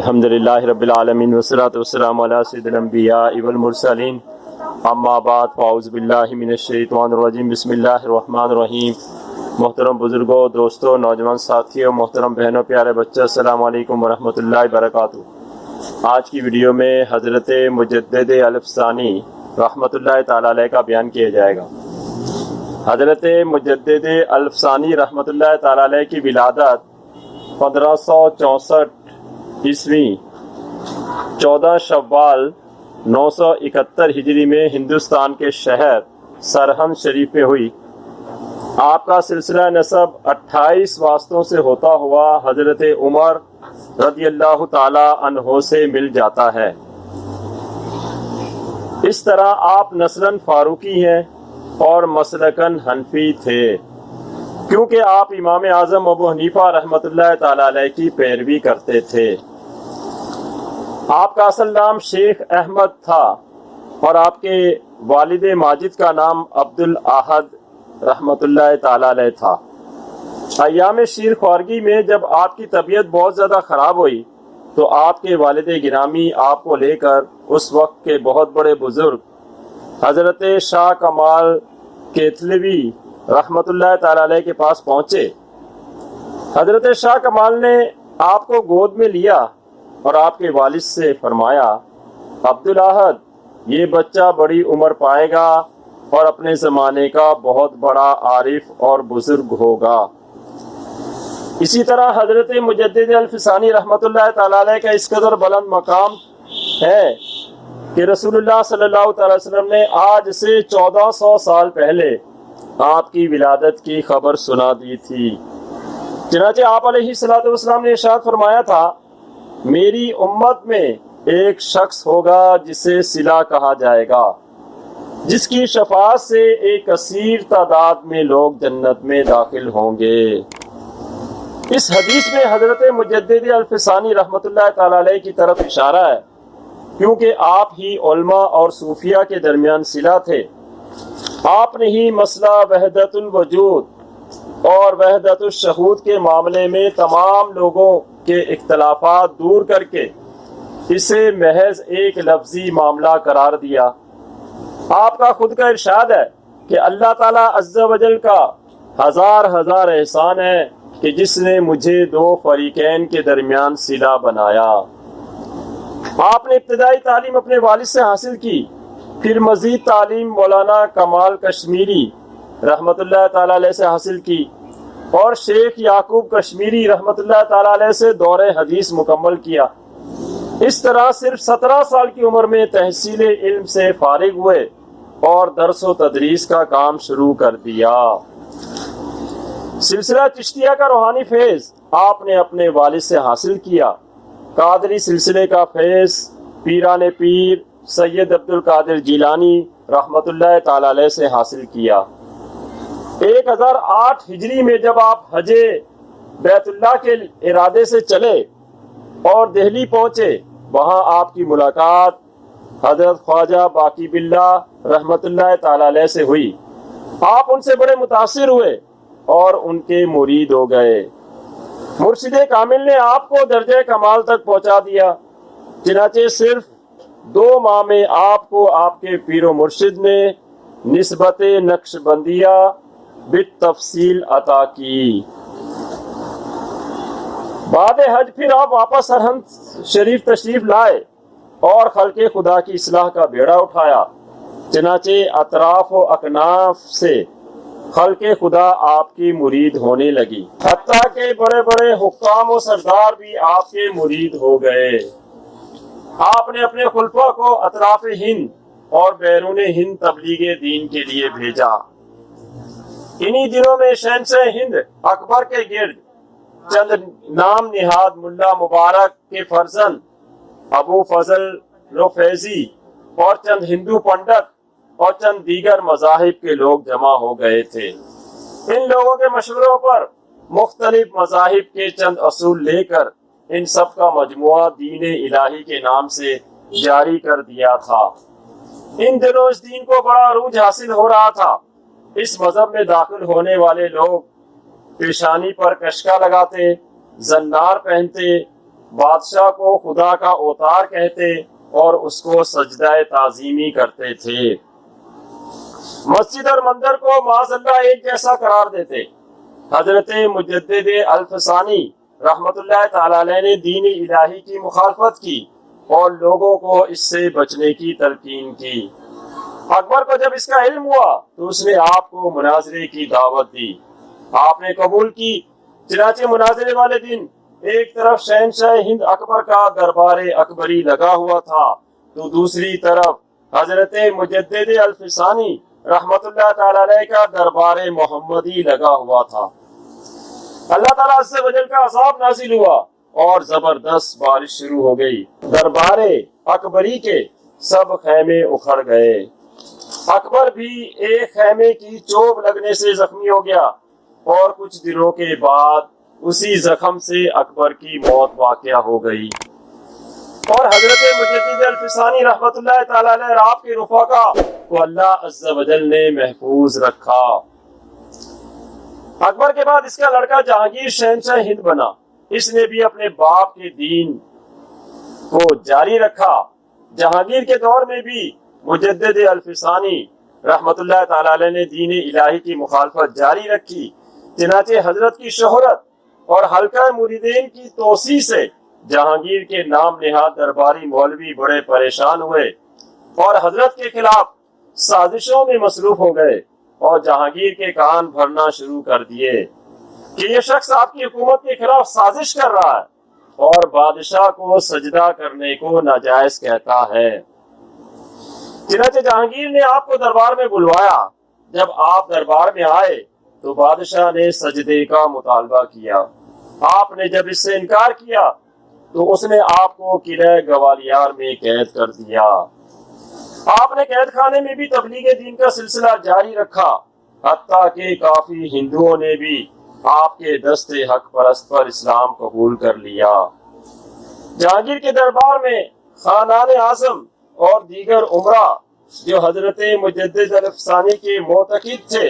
الحمدللہ رب العالمین والصلاۃ والسلام علی سید الانبیاء والمرسلین اما بعد فاعوذ باللہ من الشیطان الرجیم بسم اللہ الرحمن الرحیم۔ محترم بزرگوں، دوستوں، نوجوان ساتھیوں، محترم بہنوں، پیارے بچوں، السلام علیکم ورحمۃ اللہ وبرکاتہ۔ آج کی ویڈیو میں حضرت مجدد الفسانی رحمۃ اللہ تعالی علیہ کا بیان کیا جائے گا۔ حضرت مجدد الفسانی رحمۃ اللہ تعالی علیہ کی ولادت 1564 عیسوی 14 شوال 971 ہجری میں ہندوستان کے شہر سرہند شریف میں ہوئی۔ آپ کا سلسلہ نسب 28 واسطوں سے ہوتا ہوا حضرت عمر رضی اللہ تعالی عنہ سے مل جاتا ہے۔ اس طرح آپ نسلاً فاروقی ہیں اور مسلکاً حنفی تھے، کیونکہ آپ امام اعظم ابو حنیفہ رحمۃ اللہ تعالی علیہ کی پیروی کرتے تھے۔ آپ کا اصل نام شیخ احمد تھا اور آپ کے والد ماجد کا نام عبد الاحد رحمۃ اللہ تعالی علیہ تھا۔ ایام شیر خوارگی میں جب آپ کی طبیعت بہت زیادہ خراب ہوئی تو آپ کے والد گرامی آپ کو لے کر اس وقت کے بہت بڑے بزرگ حضرت شاہ کمال کیتلوی رحمۃ اللہ تعالی علیہ کے پاس پہنچے۔ حضرت شاہ کمال نے آپ کو گود میں لیا اور آپ کے والد سے فرمایا، عبد الاحد، یہ بچہ بڑی عمر پائے گا اور اپنے زمانے کا بہت بڑا عارف اور بزرگ ہوگا۔ اسی طرح حضرت مجدد الفسانی رحمۃ اللہ تعالی علیہ کا اس قدر بلند مقام ہے کہ رسول اللہ صلی اللہ تعالی وسلم نے آج سے 1400 سال پہلے آپ کی ولادت کی خبر سنا دی تھی۔ چنانچہ آپ علیہ الصلوۃ والسلام نے ارشاد فرمایا تھا، میری امت میں ایک شخص ہوگا جسے صلہ کہا جائے گا، جس کی شفاعت سے ایک کثیر تعداد میں لوگ جنت میں داخل ہوں گے۔ اس حدیث میں حضرت مجدد الفسانی رحمۃ اللہ تعالی علیہ کی طرف اشارہ ہے، کیونکہ آپ ہی علماء اور صوفیاء کے درمیان صلہ تھے۔ آپ نے ہی مسئلہ وحدت الوجود اور وحدت الشہود کے معاملے میں تمام لوگوں کے اختلافات دور کر کے اسے محض ایک لفظی معاملہ قرار دیا۔ آپ کا خود کا ارشاد ہے کہ اللہ تعالیٰ عز و جل کا ہزار ہزار احسان ہے کہ جس نے مجھے دو فریقین کے درمیان صلہ بنایا۔ آپ نے ابتدائی تعلیم اپنے والد سے حاصل کی، پھر مزید تعلیم مولانا کمال کشمیری رحمۃ اللہ تعالی علیہ سے حاصل کی اور شیخ یعقوب کشمیری رحمۃ اللہ تعالی علیہ سے دور حدیث مکمل کیا۔ اس طرح صرف 17 سال کی عمر میں تحصیل علم سے فارغ ہوئے اور درس و تدریس کا کام شروع کر دیا۔ سلسلہ چشتیہ کا روحانی فیض آپ نے اپنے والد سے حاصل کیا۔ قادری سلسلے کا فیض پیران پیر سید عبد القادر جیلانی رحمۃ اللہ تعالی علیہ سے حاصل کیا۔ 1008 ہجری میں جب آپ حج بیت اللہ کے ارادے سے چلے اور دہلی پہنچے، وہاں آپ کی ملاقات حضرت خواجہ باقی باللہ رحمۃ اللہ تعالی علیہ سے ہوئی۔ آپ ان سے بڑے متاثر ہوئے اور ان کے مرید ہو گئے۔ مرشد کامل نے آپ کو درجہ کمال تک پہنچا دیا۔ چنانچہ صرف 2 ماہ میں آپ کو آپ کے پیر و مرشد نے نسبت نقش بندیہ بالتفصیل عطا کی۔ بعد حج پھر آپ واپس سرہند شریف تشریف لائے اور خلق خدا کی اصلاح کا بیڑا اٹھایا۔ چنانچہ اطراف و اکناف سے خلق خدا آپ کی مرید ہونے لگی، حتیٰ کہ بڑے بڑے حکام و سردار بھی آپ کے مرید ہو گئے۔ آپ نے اپنے خلفاء کو اطراف ہند اور بیرون ہند تبلیغ دین کے لیے بھیجا۔ انہی دنوں میں شہنشاہ ہند اکبر کے گرد چند نام نہاد ملا مبارک کے فرزند ابو فضل رفیزی اور چند ہندو پنڈت اور چند دیگر مذاہب کے لوگ جمع ہو گئے تھے۔ ان لوگوں کے مشوروں پر مختلف مذاہب کے چند اصول لے کر ان سب کا مجموعہ دین الہی کے نام سے جاری کر دیا تھا۔ ان دنوں اس دین کو بڑا عروج حاصل ہو رہا تھا۔ اس مذہب میں داخل ہونے والے لوگ پیشانی پر کشکا لگاتے، زنار پہنتے بادشاہ کو خدا کا اوتار کہتے اور اس کو سجدہ تعظیمی کرتے تھے۔ مسجد اور مندر کو معاذ اللہ ایک جیسا قرار دیتے۔ حضرت مجدد الفسانی رحمت اللہ تعالی علیہ نے دین الہی کی مخالفت کی اور لوگوں کو اس سے بچنے کی تلقین کی۔ اکبر کو جب اس کا علم ہوا تو اس نے آپ کو مناظرے کی دعوت دی۔ آپ نے قبول کی۔ چنانچہ مناظرے والے دن ایک طرف شہنشاہ ہند اکبر کا دربار اکبری لگا ہوا تھا تو دوسری طرف حضرت مجدد الفسانی رحمت اللہ تعالی علیہ کا دربار محمدی لگا ہوا تھا۔ اللہ تعالیٰ عز و جل کا عذاب نازل ہوا اور زبردست بارش شروع ہو گئی۔ دربار اکبری کے سب خیمے اکھڑ گئے۔ اکبر بھی ایک خیمے کی چوب لگنے سے زخمی ہو گیا اور کچھ دنوں کے بعد اسی زخم سے اکبر کی موت واقع ہو گئی۔ اور حضرت مجدد الفسانی رحمت اللہ تعالی علیہ آپ کے رفقا کو اللہ عز و جل نے محفوظ رکھا۔ اکبر کے بعد اس کا لڑکا جہانگیر شہنشاہ ہند بنا۔ اس نے بھی اپنے باپ کے دین کو جاری رکھا۔ جہانگیر کے دور میں بھی مجدد الفسانی رحمت اللہ تعالی علیہ نے دین الہی کی مخالفت جاری رکھی۔ چنانچہ حضرت کی شہرت اور حلقہ مریدین کی توسیع سے جہانگیر کے نام نہاد درباری مولوی بڑے پریشان ہوئے اور حضرت کے خلاف سازشوں میں مصروف ہو گئے اور جہانگیر کے کان بھرنا شروع کر دیے کہ یہ شخص آپ کی حکومت کے خلاف سازش کر رہا ہے اور بادشاہ کو سجدہ کرنے کو ناجائز کہتا ہے۔ چنانچہ جہانگیر نے آپ کو دربار میں بلوایا۔ جب آپ دربار میں آئے تو بادشاہ نے سجدے کا مطالبہ کیا۔ آپ نے جب اس سے انکار کیا تو اس نے آپ کو قلعہ گوالیار میں قید کر دیا۔ آپ نے قید خانے میں بھی تبلیغ دین کا سلسلہ جاری رکھا، حتیٰ کہ کافی ہندوؤں نے بھی آپ کے دست حق پرست پر اسلام قبول کر لیا۔ جہانگیر کے دربار میں خاندان اعظم اور دیگر امرا جو حضرت مجدد الفسانی کے معتقد تھے،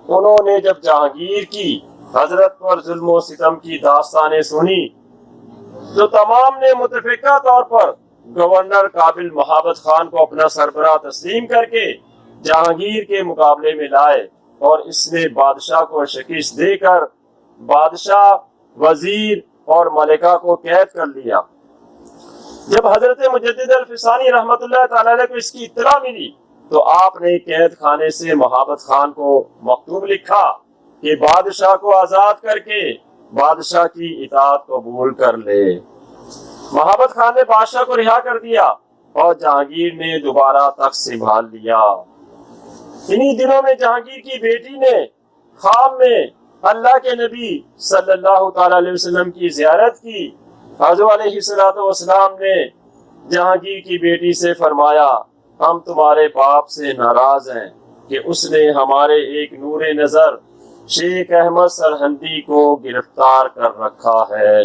انہوں نے جب جہانگیر کی حضرت پر ظلم و ستم کی داستانیں سنی تو تمام نے متفقہ طور پر گورنر قابل مہابت خان کو اپنا سربراہ تسلیم کر کے جہانگیر کے مقابلے میں لائے اور اس نے بادشاہ کو شکست دے کر بادشاہ، وزیر اور ملکہ کو قید کر لیا۔ جب حضرت مجدد الفسانی رحمت اللہ تعالی علیہ کو اس کی اطلاع ملی تو آپ نے قید خانے سے مہابت خان کو مکتوب لکھا کہ بادشاہ کو آزاد کر کے بادشاہ کی اطاعت قبول کر لے۔ مہابت خان نے بادشاہ کو رہا کر دیا اور جہانگیر نے دوبارہ تخت سنبھال لیا۔ انہی دنوں میں جہانگیر کی بیٹی نے خواب میں اللہ کے نبی صلی اللہ تعالی علیہ وسلم کی زیارت کی۔ حضور علیہ السلام نے جہانگیر کی بیٹی سے فرمایا، ہم تمہارے باپ سے ناراض ہیں کہ اس نے ہمارے ایک نور نظر شیخ احمد سرہندی کو گرفتار کر رکھا ہے۔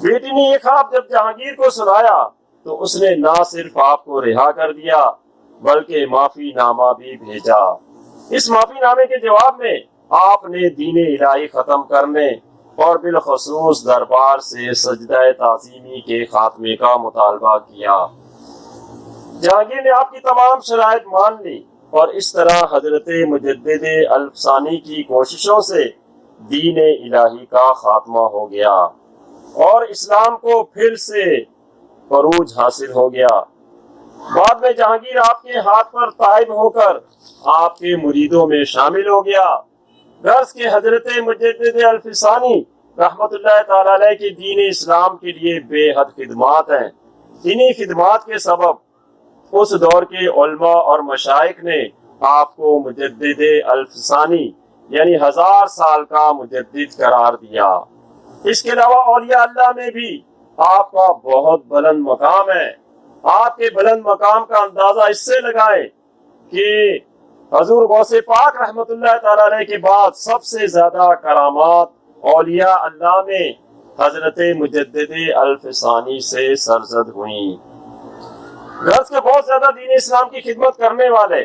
بیٹی نے یہ خواب جب جہانگیر کو سنایا تو اس نے نہ صرف آپ کو رہا کر دیا بلکہ معافی نامہ بھی بھیجا۔ اس معافی نامے کے جواب میں آپ نے دین الہی ختم کرنے اور بالخصوص دربار سے سجدہ تعظیمی کے خاتمے کا مطالبہ کیا۔ جہانگیر نے آپ کی تمام شرائط مان لی اور اس طرح حضرت مجدد الفسانی کی کوششوں سے دین الہی کا خاتمہ ہو گیا اور اسلام کو پھر سے عروج حاصل ہو گیا۔ بعد میں جہانگیر آپ کے ہاتھ پر تائب ہو کر آپ کے مریدوں میں شامل ہو گیا۔ غرض کہ حضرت مجدد الفسانی رحمت اللہ تعالی علیہ کی دین اسلام کے لیے بے حد خدمات ہیں۔ انہی خدمات کے سبب اس دور کے علماء اور مشائخ نے آپ کو مجدد الفسانی یعنی 1000 سال کا مجدد قرار دیا۔ اس کے علاوہ اولیاء اللہ میں بھی آپ کا بہت بلند مقام ہے۔ آپ کے بلند مقام کا اندازہ اس سے لگائیں کہ حضور غوث پاک رحمت اللہ تعالی علیہ کے بعد سب سے زیادہ کرامات اولیاء اللہ میں حضرت مجدد الفسانی سے سرزد ہوئیں۔ غرض کے بہت زیادہ دین اسلام کی خدمت کرنے والے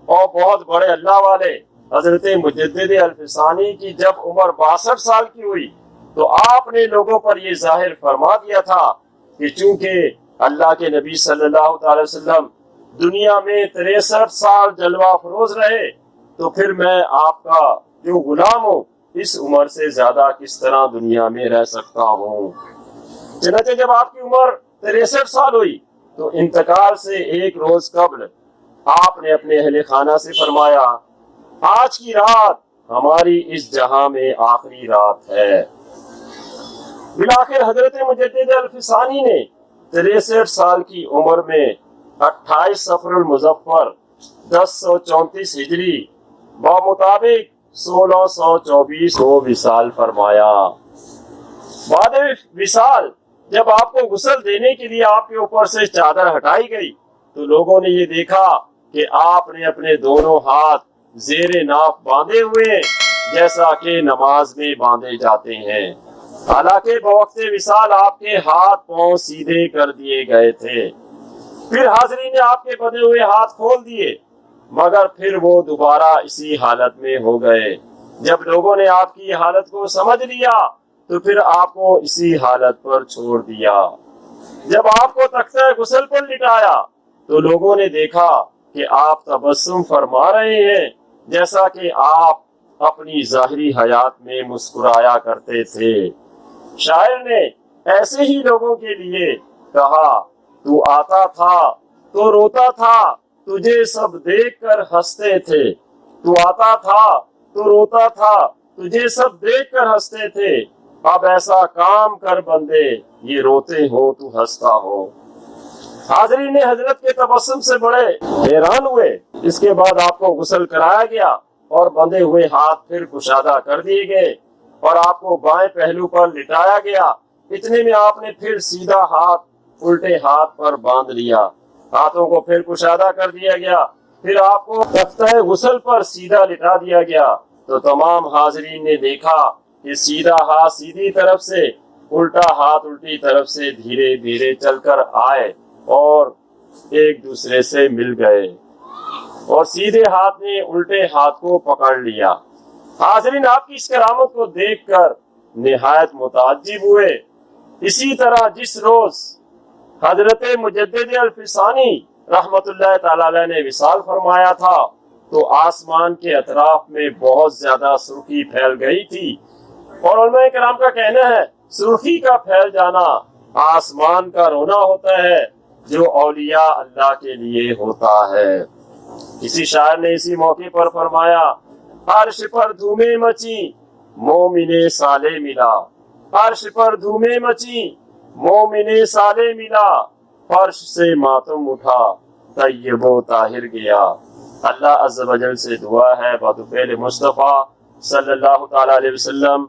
اور بہت بڑے اللہ والے حضرت مجدد الفسانی کی جب عمر 62 سال کی ہوئی تو آپ نے لوگوں پر یہ ظاہر فرما دیا تھا کہ چونکہ اللہ کے نبی صلی اللہ تعالی وسلم دنیا میں 63 سال جلوہ فروز رہے، تو پھر میں آپ کا جو غلام ہوں اس عمر سے زیادہ کس طرح دنیا میں رہ سکتا ہوں۔ چنانچہ جب آپ کی عمر 63 سال ہوئی تو انتقال سے ایک روز قبل آپ نے اپنے اہل خانہ سے فرمایا، آج کی رات ہماری اس جہاں میں آخری رات ہے۔ بالآخر حضرت مجدد الفسانی نے 63 سال کی عمر میں 28 صفر المظفر 1034 ہجری بمطابق 1624 کو وصال فرمایا۔ بعد وصال جب آپ کو غسل دینے کے لیے آپ کے اوپر سے چادر ہٹائی گئی تو لوگوں نے یہ دیکھا کہ آپ نے اپنے دونوں ہاتھ زیر ناف باندھے ہوئے جیسا کہ نماز میں باندھے جاتے ہیں، حالانکہ بوقت وصال آپ کے ہاتھ پاؤں سیدھے کر دیے گئے تھے۔ پھر حاضرین نے آپ کے بندھے ہوئے ہاتھ کھول دیے، مگر پھر وہ دوبارہ اسی حالت میں ہو گئے۔ جب لوگوں نے آپ کی حالت کو سمجھ لیا تو پھر آپ کو اسی حالت پر چھوڑ دیا۔ جب آپ کو تختہ غسل پر لٹایا تو لوگوں نے دیکھا کہ آپ تبسم فرما رہے ہیں جیسا کہ آپ اپنی ظاہری حیات میں مسکرایا کرتے تھے۔ شاعر نے ایسے ہی لوگوں کے لیے کہا، تو آتا تھا تو روتا تھا، تجھے سب دیکھ کر ہنستے تھے۔ تو آتا تھا تو روتا تھا، تجھے سب دیکھ کر ہنستے تھے۔ اب ایسا کام کر بندے، یہ روتے ہو تو ہنستا ہو۔ حاضرین نے حضرت کے تبسم سے بڑے حیران ہوئے۔ اس کے بعد آپ کو غسل کرایا گیا اور بندھے ہوئے ہاتھ پھر کشادہ کر دیے گئے اور آپ کو بائیں پہلو پر لٹایا گیا۔ اتنے میں آپ نے پھر سیدھا ہاتھ الٹے ہاتھ پر باندھ لیا، ہاتھوں کو پھر کشادہ کر دیا گیا، پھر آپ کو تختہ غسل پر سیدھا لٹا دیا گیا۔ تو تمام حاضرین نے دیکھا کہ سیدھا ہاتھ سیدھی طرف سے، الٹا ہاتھ الٹی طرف سے دھیرے دھیرے چل کر آئے اور ایک دوسرے سے مل گئے، اور سیدھے ہاتھ نے الٹے ہاتھ کو پکڑ لیا۔ حاضرین آپ کی اس کرامت کو دیکھ کر نہایت متعجب ہوئے۔ اسی طرح جس روز حضرت مجدد الفسانی رحمت اللہ تعالی علیہ نے وصال فرمایا تھا تو آسمان کے اطراف میں بہت زیادہ سرخی پھیل گئی تھی، اور علماء کرام کا کہنا ہے سرخی کا پھیل جانا آسمان کا رونا ہوتا ہے جو اولیاء اللہ کے لیے ہوتا ہے۔ کسی شاعر نے اسی موقع پر فرمایا، عرش پر دھومیں مچی مومن سالے ملا، عرش پر دھومیں مچی مومن سالے ملا، فرش سے ماتم اٹھا طیب و طاہر گیا۔ اللہ عز و جل سے دعا ہے بطفیل مصطفیٰ صلی اللہ تعالی علیہ وسلم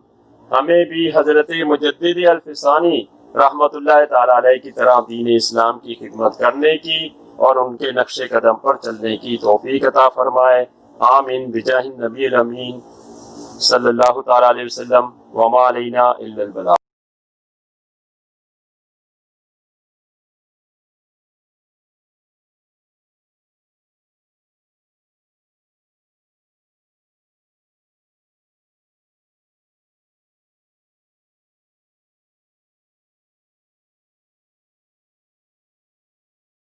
ہمیں بھی حضرت مجدد الفسانی رحمت اللہ تعالی علیہ کی طرح دین اسلام کی خدمت کرنے کی اور ان کے نقش قدم پر چلنے کی توفیق عطا فرمائے۔ آمین بجاہ النبی الامین صلی اللہ تعالی علیہ وسلم، وما علینا الا البلاغ۔